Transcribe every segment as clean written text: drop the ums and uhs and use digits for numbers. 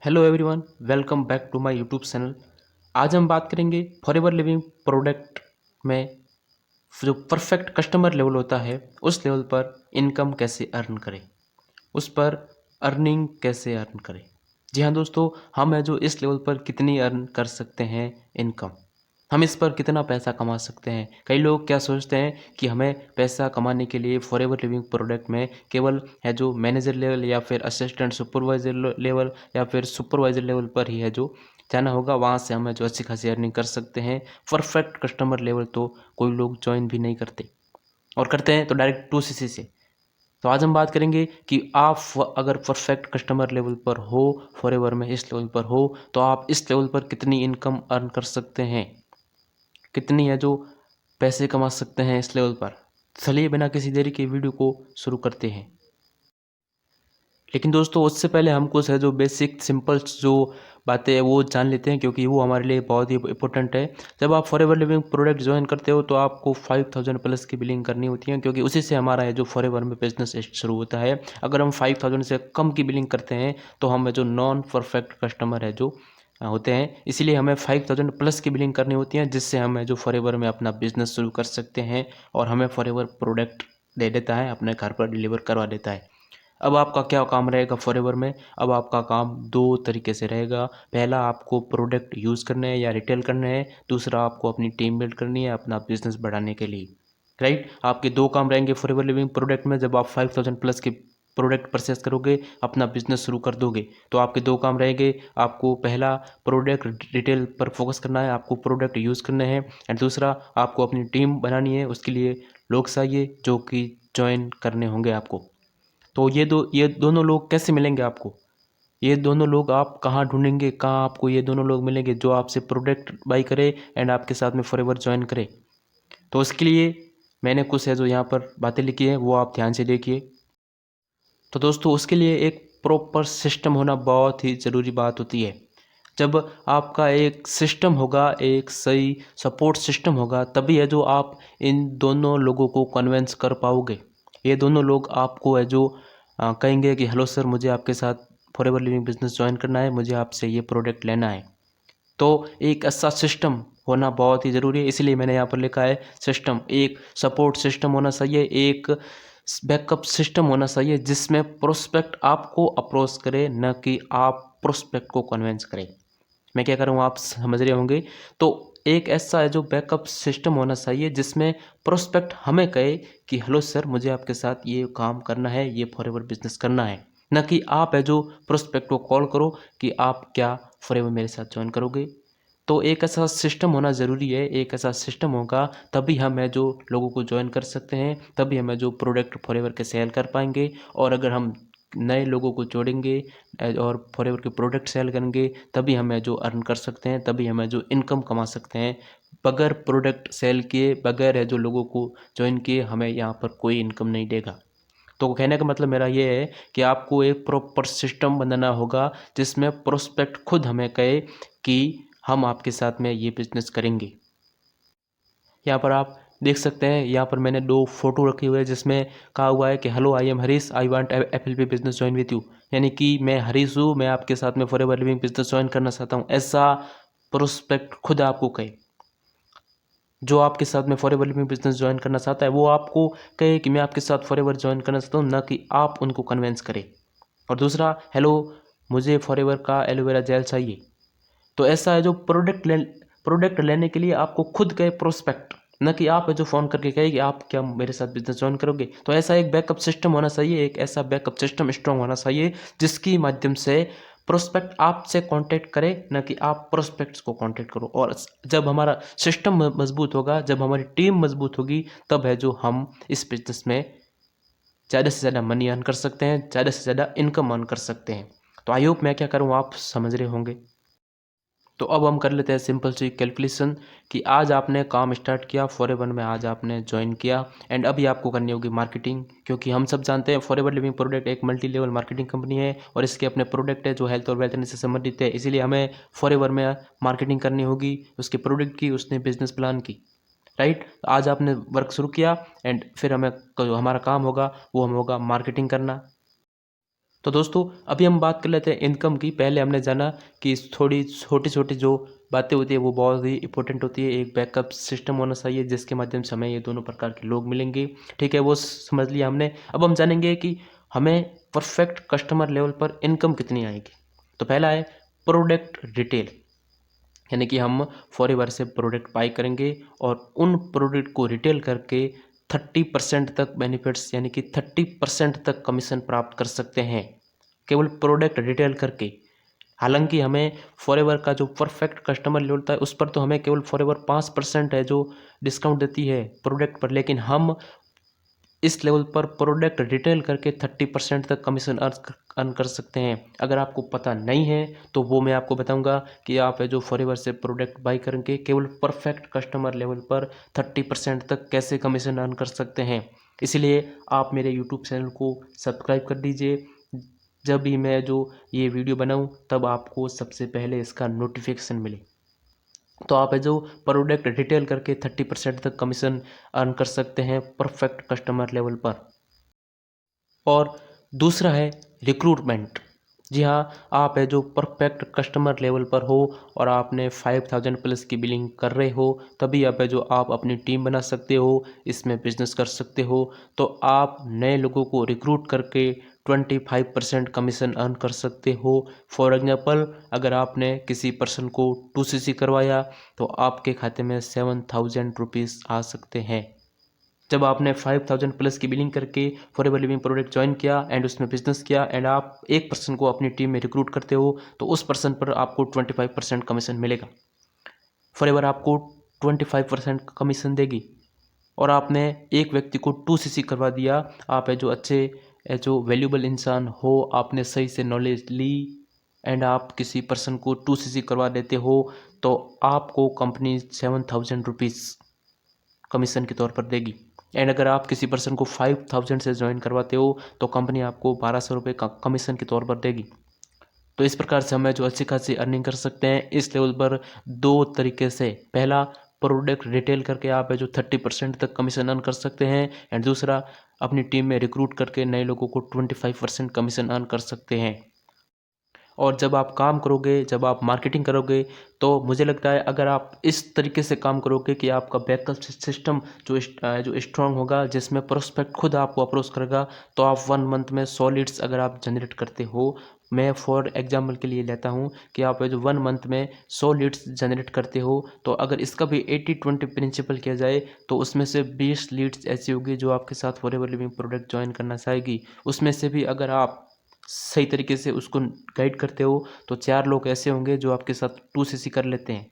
Hello everyone, welcome back to my YouTube channel. आज हम बात करेंगे फॉरएवर लिविंग प्रोडक्ट में जो परफेक्ट कस्टमर लेवल होता है उस लेवल पर इनकम कैसे अर्न करें, उस पर अर्निंग कैसे अर्न करें। जी हाँ दोस्तों, हम है जो इस लेवल पर कितनी अर्न कर सकते हैं इनकम, हम इस पर कितना पैसा कमा सकते हैं। कई लोग क्या सोचते हैं कि हमें पैसा कमाने के लिए फॉरएवर लिविंग प्रोडक्ट में केवल है जो मैनेजर लेवल या फिर असिस्टेंट सुपरवाइजर लेवल या फिर सुपरवाइजर लेवल पर ही है जो जाना होगा, वहाँ से हमें जो अच्छी खासी अर्निंग कर सकते हैं। परफेक्ट कस्टमर लेवल तो कोई लोग ज्वाइन भी नहीं करते, और करते हैं तो डायरेक्ट 2CC से। तो आज हम बात करेंगे कि आप अगर परफेक्ट कस्टमर लेवल पर हो, फॉरएवर में इस लेवल पर हो, तो आप इस लेवल पर कितनी इनकम अर्न कर सकते हैं, कितनी है जो पैसे कमा सकते हैं इस लेवल पर। चलिए बिना किसी देरी के वीडियो को शुरू करते हैं। लेकिन दोस्तों उससे पहले हम कुछ है जो बेसिक सिंपल जो बातें हैं वो जान लेते हैं, क्योंकि वो हमारे लिए बहुत ही इंपॉर्टेंट है। जब आप फॉरएवर लिविंग प्रोडक्ट ज्वाइन करते हो तो आपको 5000 प्लस की बिलिंग करनी होती है, क्योंकि उसी से हमारा है जो फॉरएवर में बिजनेस शुरू होता है। अगर हम 5000 से कम की बिलिंग करते हैं तो हम जो नॉन परफेक्ट कस्टमर है जो होते हैं, इसीलिए हमें 5000 प्लस की बिलिंग करनी होती है, जिससे हम जो फॉरएवर में अपना बिजनेस शुरू कर सकते हैं और हमें फॉरएवर प्रोडक्ट दे देता है, अपने घर पर डिलीवर करवा देता है। अब आपका क्या काम रहेगा फॉरएवर में? अब आपका काम दो तरीके से रहेगा। पहला, आपको प्रोडक्ट यूज़ करने हैं या रिटेल करने हैं। दूसरा, आपको अपनी टीम बिल्ड करनी है अपना बिजनेस बढ़ाने के लिए। राइट, आपके दो काम रहेंगे फॉरएवर लिविंग प्रोडक्ट में। जब आप 5000 प्लस के प्रोडक्ट परचेस करोगे, अपना बिजनेस शुरू कर दोगे, तो आपके दो काम रहेंगे। आपको पहला प्रोडक्ट रिटेल पर फोकस करना है, आपको प्रोडक्ट यूज़ करने हैं। एंड दूसरा, आपको अपनी टीम बनानी है, उसके लिए लोग चाहिए जो कि ज्वाइन करने होंगे आपको। तो ये दोनों लोग कैसे मिलेंगे आपको? ये दोनों लोग आप कहाँ ढूँढेंगे? कहाँ आपको ये दोनों लोग मिलेंगे जो आपसे प्रोडक्ट बाय करे एंड आपके साथ में फॉरएवर जॉइन करे? तो उसके लिए मैंने कुछ है जो यहाँ पर बातें लिखी हैं, वो आप ध्यान से देखिए। तो दोस्तों उसके लिए एक प्रॉपर सिस्टम होना बहुत ही ज़रूरी बात होती है। जब आपका एक सिस्टम होगा, एक सही सपोर्ट सिस्टम होगा, तभी है जो आप इन दोनों लोगों को कन्विंस कर पाओगे। ये दोनों लोग आपको है जो कहेंगे कि हेलो सर, मुझे आपके साथ फॉरएवर लिविंग बिजनेस ज्वाइन करना है, मुझे आपसे ये प्रोडक्ट लेना है। तो एक ऐसा सिस्टम होना बहुत ही ज़रूरी है, इसलिए मैंने यहाँ पर लिखा है सिस्टम। एक सपोर्ट सिस्टम होना चाहिए, एक बैकअप सिस्टम होना चाहिए, जिसमें प्रोस्पेक्ट आपको अप्रोच करे, न कि आप प्रोस्पेक्ट को कन्विंस करें। मैं क्या कर रहा हूँ आप समझ रहे होंगे। तो एक ऐसा है जो बैकअप सिस्टम होना चाहिए जिसमें प्रोस्पेक्ट हमें कहे कि हेलो सर, मुझे आपके साथ ये काम करना है, ये फॉरएवर बिजनेस करना है। न कि आप है जो प्रोस्पेक्ट को कॉल करो कि आप क्या फॉरएवर मेरे साथ ज्वाइन करोगे। तो एक ऐसा सिस्टम होना ज़रूरी है। एक ऐसा सिस्टम होगा तभी हम है जो लोगों को ज्वाइन कर सकते हैं, तभी हमें जो प्रोडक्ट फॉरएवर के सेल कर पाएंगे। और अगर हम नए लोगों को जोड़ेंगे और फॉरएवर के प्रोडक्ट सेल करेंगे, तभी हमें जो अर्न कर सकते हैं, तभी हमें जो इनकम कमा सकते हैं। बगैर प्रोडक्ट सेल किए, बगैर है जो लोगों को ज्वाइन किए, हमें यहाँ पर कोई इनकम नहीं देगा। तो कहने का मतलब मेरा ये है कि आपको एक प्रॉपर सिस्टम बनाना होगा जिसमें प्रोस्पेक्ट खुद हमें कहे कि हम आपके साथ में ये बिजनेस करेंगे। यहाँ पर आप देख सकते हैं, यहाँ पर मैंने दो फोटो रखी हुई है जिसमें कहा हुआ है कि hello, I am Harish, I want FLP business join with you. यानी कि मैं हरीश हूँ, मैं आपके साथ में फॉरएवर लिविंग बिजनेस ज्वाइन करना चाहता हूँ। ऐसा प्रोस्पेक्ट खुद आपको कहे। जो आपके साथ में फॉरएवर लिविंग बिजनेस ज्वाइन करना चाहता है वो आपको कहे कि मैं आपके साथ फॉरएवर ज्वाइन करना चाहता हूँ, ना कि आप उनको कन्विंस करें। और दूसरा, हेलो, मुझे फॉरएवर का एलोवेरा जेल चाहिए। तो ऐसा है जो प्रोडक्ट लेने के लिए आपको खुद कहे प्रोस्पेक्ट, न कि आप है जो फ़ोन करके कहे कि आप क्या मेरे साथ बिजनेस ज्वाइन करोगे। तो ऐसा एक बैकअप सिस्टम होना चाहिए, एक ऐसा बैकअप सिस्टम स्ट्रॉन्ग होना चाहिए जिसकी माध्यम से प्रोस्पेक्ट आपसे कांटेक्ट करे, न कि आप प्रोस्पेक्ट्स को कांटेक्ट करो। और जब हमारा सिस्टम मजबूत होगा, जब हमारी टीम मजबूत होगी, तब है जो हम इस बिजनेस में ज़्यादा से ज़्यादा मनी अर्न कर सकते हैं, ज़्यादा से ज़्यादा इनकम अर्न कर सकते हैं। तो आई होप मैं क्या करूँ आप समझ रहे होंगे। तो अब हम कर लेते हैं सिंपल सी कैलकुलेशन कि आज आपने काम स्टार्ट किया फॉरएवर में, आज आपने ज्वाइन किया एंड अभी आपको करनी होगी मार्केटिंग। क्योंकि हम सब जानते हैं फॉरएवर लिविंग प्रोडक्ट एक मल्टी लेवल मार्केटिंग कंपनी है और इसके अपने प्रोडक्ट है जो हेल्थ और वेलनेस से संबंधित है। इसीलिए हमें फॉरएवर में मार्केटिंग करनी होगी, उसके प्रोडक्ट की, उसने बिजनेस प्लान की। राइट, आज आपने वर्क शुरू किया एंड फिर हमें जो हमारा काम होगा वो हम होगा मार्केटिंग करना। तो दोस्तों अभी हम बात कर लेते हैं इनकम की। पहले हमने जाना कि थोड़ी छोटी छोटी जो बातें होती है वो बहुत ही इंपॉर्टेंट होती है। एक बैकअप सिस्टम होना चाहिए जिसके माध्यम से हमें ये दोनों प्रकार के लोग मिलेंगे। ठीक है, वो समझ लिया हमने। अब हम जानेंगे कि हमें परफेक्ट कस्टमर लेवल पर इनकम कितनी आएगी। तो पहला है प्रोडक्ट रिटेल, यानी कि हम फॉरएवर से प्रोडक्ट बाई करेंगे और उन प्रोडक्ट को रिटेल करके 30% तक बेनिफिट्स यानी कि 30% तक कमीशन प्राप्त कर सकते हैं केवल प्रोडक्ट रिटेल करके। हालांकि हमें फॉरएवर का जो परफेक्ट कस्टमर लेवल होता है उस पर तो हमें केवल फॉरएवर 5% है जो डिस्काउंट देती है प्रोडक्ट पर, लेकिन हम इस लेवल पर प्रोडक्ट रिटेल करके 30% तक कमीशन अर्न कर सकते हैं। अगर आपको पता नहीं है तो वो मैं आपको बताऊंगा कि आप है जो फॉरएवर से प्रोडक्ट बाई करके केवल परफेक्ट कस्टमर लेवल पर 30% तक कैसे कमीशन अर्न कर सकते हैं। इसलिए आप मेरे यूट्यूब चैनल को सब्सक्राइब कर दीजिए। जब भी मैं जो ये वीडियो बनाऊं तब आपको सबसे पहले इसका नोटिफिकेशन मिले। तो आप है जो प्रोडक्ट रिटेल करके 30% तक कमीशन अर्न कर सकते हैं परफेक्ट कस्टमर लेवल पर। और दूसरा है रिक्रूटमेंट। जी हाँ, आप है जो परफेक्ट कस्टमर लेवल पर हो और आपने 5000 प्लस की बिलिंग कर रहे हो, तभी आप है जो आप अपनी टीम बना सकते हो, इसमें बिजनेस कर सकते हो। तो आप नए लोगों को रिक्रूट करके 25% कमीशन अर्न कर सकते हो। फॉर एग्जांपल, अगर आपने किसी पर्सन को 2cc करवाया तो आपके खाते में 7000 रुपीज़ आ सकते हैं। जब आपने 5000 प्लस की बिलिंग करके फॉरएवर लिविंग प्रोडक्ट ज्वाइन किया एंड उसमें बिजनेस किया एंड आप एक पर्सन को अपनी टीम में रिक्रूट करते हो तो उस पर्सन पर आपको 25% कमीशन मिलेगा। फॉरएवर आपको 25% कमीशन देगी। और आपने एक व्यक्ति को 2cc करवा दिया, आप है जो अच्छे जो वैल्यूबल इंसान हो, आपने सही से नॉलेज ली एंड आप किसी पर्सन को 2cc करवा देते हो तो आपको कंपनी 7000 रुपीज़ कमीशन के तौर पर देगी। एंड अगर आप किसी पर्सन को 5000 से ज्वाइन करवाते हो तो कंपनी आपको 1200 रुपये का कमीशन के तौर पर देगी। तो इस प्रकार से हमें जो अच्छी खासी अर्निंग कर सकते हैं इस लेवल पर दो तरीके से। पहला, प्रोडक्ट रिटेल करके आप है जो 30% तक कमीशन अर्न कर सकते हैं एंड दूसरा, अपनी टीम में रिक्रूट करके नए लोगों को 25% कमीशन अर्न कर सकते हैं। और जब आप काम करोगे, जब आप मार्केटिंग करोगे तो मुझे लगता है अगर आप इस तरीके से काम करोगे कि आपका बैकअप सिस्टम जो स्ट्रांग होगा जिसमें प्रोस्पेक्ट खुद आपको अप्रोच करेगा, तो आप 1 मंथ में 100 लीड्स अगर आप जनरेट करते हो। मैं फॉर एग्जांपल के लिए लेता हूं कि आप जो 1 मंथ में 100 लीड्स जनरेट करते हो तो अगर इसका भी 80-20 प्रिंसिपल किया जाए तो उसमें से 20 लीड्स ऐसी होगी जो आपके साथ फॉरएवर लिविंग प्रोडक्ट ज्वाइन करना चाहेगी। उसमें से भी अगर आप सही तरीके से उसको गाइड करते हो तो 4 लोग ऐसे होंगे जो आपके साथ 2cc कर लेते हैं।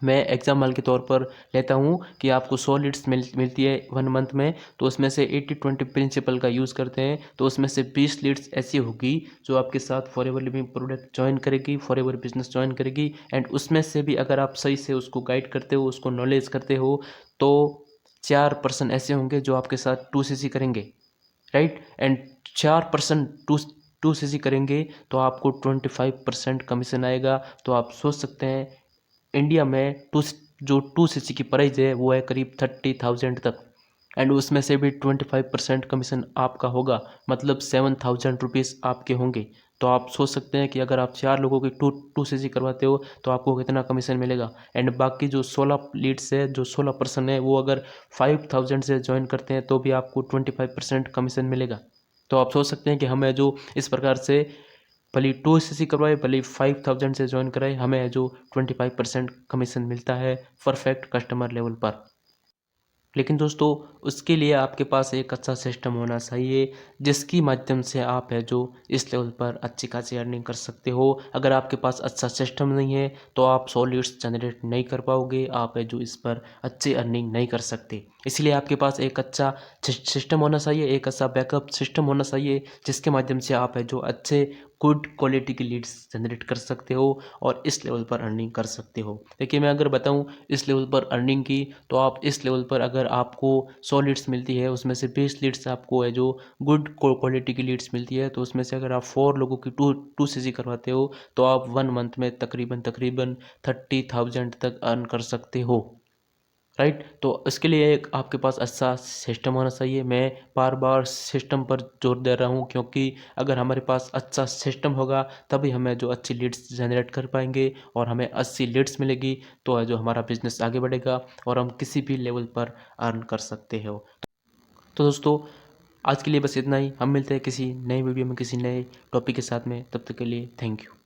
मैं एग्जाम्पल के तौर पर लेता हूँ कि आपको 100 लीड्स मिलती है 1 मंथ में, तो उसमें से 80-20 प्रिंसिपल का यूज़ करते हैं तो उसमें से 20 लीड्स ऐसी होगी जो आपके साथ फॉरएवर लिविंग प्रोडक्ट ज्वाइन करेगी, फॉरएवर बिजनेस ज्वाइन करेगी। एंड उसमें से भी अगर आप सही से उसको गाइड करते हो, उसको नॉलेज करते हो, तो 4 पर्सन ऐसे होंगे जो आपके साथ 2cc करेंगे, राइट। एंड 4% टू सी सी करेंगे तो आपको 25% कमीशन आएगा। तो आप सोच सकते हैं इंडिया में जो 2cc की प्राइस है वो है करीब 30,000 तक एंड उसमें से भी 25% कमीशन आपका होगा, मतलब 7000 रुपीज़ आपके होंगे। तो आप सोच सकते हैं कि अगर आप 4 लोगों की टू सी सी करवाते हो तो आपको कितना कमीशन मिलेगा। एंड बाकी जो 16 लीड्स है, जो 16 पर्सन है, वो अगर 5000 से ज्वाइन करते हैं तो भी आपको 25% कमीशन मिलेगा। तो आप सोच सकते हैं कि हमें जो इस प्रकार से भले 2cc करवाए, भले 5000 से ज्वाइन कराए, हमें जो 25% कमीशन मिलता है परफेक्ट कस्टमर लेवल पर। लेकिन दोस्तों उसके लिए आपके पास एक अच्छा सिस्टम होना चाहिए जिसकी माध्यम से आप है जो इस लेवल पर अच्छी खासी अर्निंग कर सकते हो। अगर आपके पास अच्छा सिस्टम नहीं है तो आप 100 लीड्स जनरेट नहीं कर पाओगे, आप है जो इस पर अच्छी अर्निंग नहीं कर सकते। इसलिए आपके पास एक अच्छा सिस्टम होना चाहिए, एक अच्छा बैकअप सिस्टम होना चाहिए जिसके माध्यम से आप है जो अच्छे गुड क्वालिटी की लीड्स जनरेट कर सकते हो और इस लेवल पर अर्निंग कर सकते हो। देखिए मैं अगर बताऊं इस लेवल पर अर्निंग की, तो आप इस लेवल पर अगर आपको 100 लीड्स मिलती है उसमें से 20 लीड्स आपको है जो गुड क्वालिटी की लीड्स मिलती है, तो उसमें से अगर आप 4 लोगों की टू सी सी करवाते हो तो आप 1 मंथ में तकरीबन 30,000 तक अर्न कर सकते हो। राइट। तो इसके लिए एक आपके पास अच्छा सिस्टम होना चाहिए। मैं बार बार सिस्टम पर जोर दे रहा हूँ, क्योंकि अगर हमारे पास अच्छा सिस्टम होगा तभी हमें जो अच्छी लीड्स जनरेट कर पाएंगे और हमें अच्छी लीड्स मिलेगी, तो जो हमारा बिजनेस आगे बढ़ेगा और हम किसी भी लेवल पर अर्न कर सकते हो। तो दोस्तों, आज के लिए बस इतना ही। हम मिलते हैं किसी नई वीडियो में किसी नए टॉपिक के साथ में। तब तक के लिए थैंक यू।